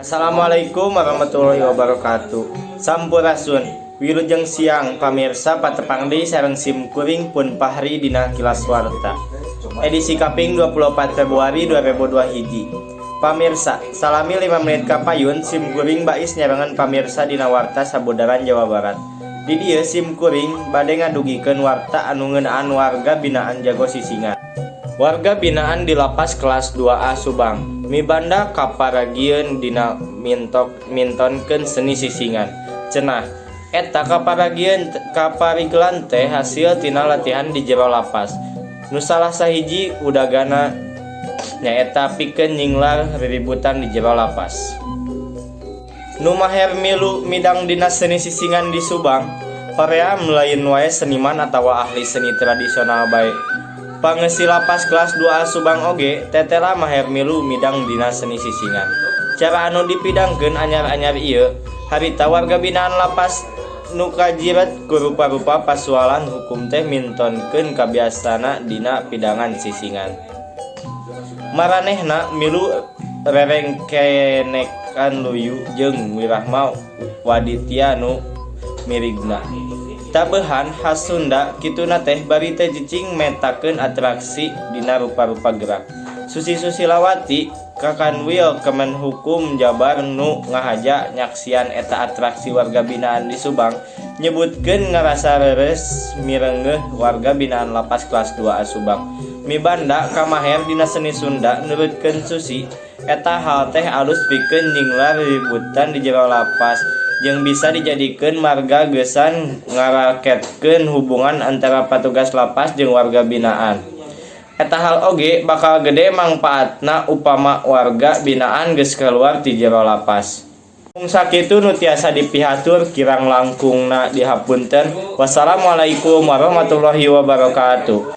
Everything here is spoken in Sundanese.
Assalamualaikum warahmatullahi wabarakatuh. Sampurasun wilujeng siang pamirsa patepang deui sareng simkuring pun pahri dina kilas warta. Edisi kaping 24 Februari 2002 hiji. Pamirsa, salami 5 menit kapayun simkuring bais nyarengan pamirsa dina warta sabudaran Jawa Barat. Di dieu simkuring bade ngadugikeun warta anu ngeunaan warga binaan Jago Sisingan. Warga binaan di lapas kelas 2A Subang mibanda kaparagieun dina mintonkeun seni sisingan. Cenah eta kaparigieun teh hasil tina latihan di jero lapas. Nu salah sahiji udagana nyaeta pikeun nyinglar riributan di jero lapas. Nu maher milu midang dina seni sisingan di Subang horea melain wae seniman atawa ahli seni tradisional bae. Pangeusi lapas kelas 2A Subang oge tetela maher milu midang dina seni sisingan. Cara anu dipidangkeun anyar-anyar ieu harita warga binaan lapas nu kajiret ku rupa-rupa pasualan hukum teh mintonkeun kabiasana dina pidangan sisingan. Maranehna milu rerengkenekan luyu jeung wirahma waditya nu mirigna. Tabehan khas Sunda kituna teh bari teh cicing metakeun atraksi dina rupa-rupa gerak. Susi Susilawati Kakanwil Kemenhukum Jabar nu ngahaja nyaksian eta atraksi warga binaan di Subang nyebutkeun ngarasa reres mireungeun warga binaan lapas kelas 2A Subang. Mibanda kamaher dina seni Sunda nurutkeun Susi eta hal teh alus pikeun nyinglar ributan di jero lapas jeung bisa dijadikeun marga geusan ngaraketkeun hubungan antara patugas lapas jeung warga binaan. Eta hal oge bakal gede mangpaatna upama warga binaan geus kaluar ti jero lapas. Mung sakitu nu tiasa dipihatur kirang langkungna dihapunten. Wassalamualaikum warahmatullahi wabarakatuh.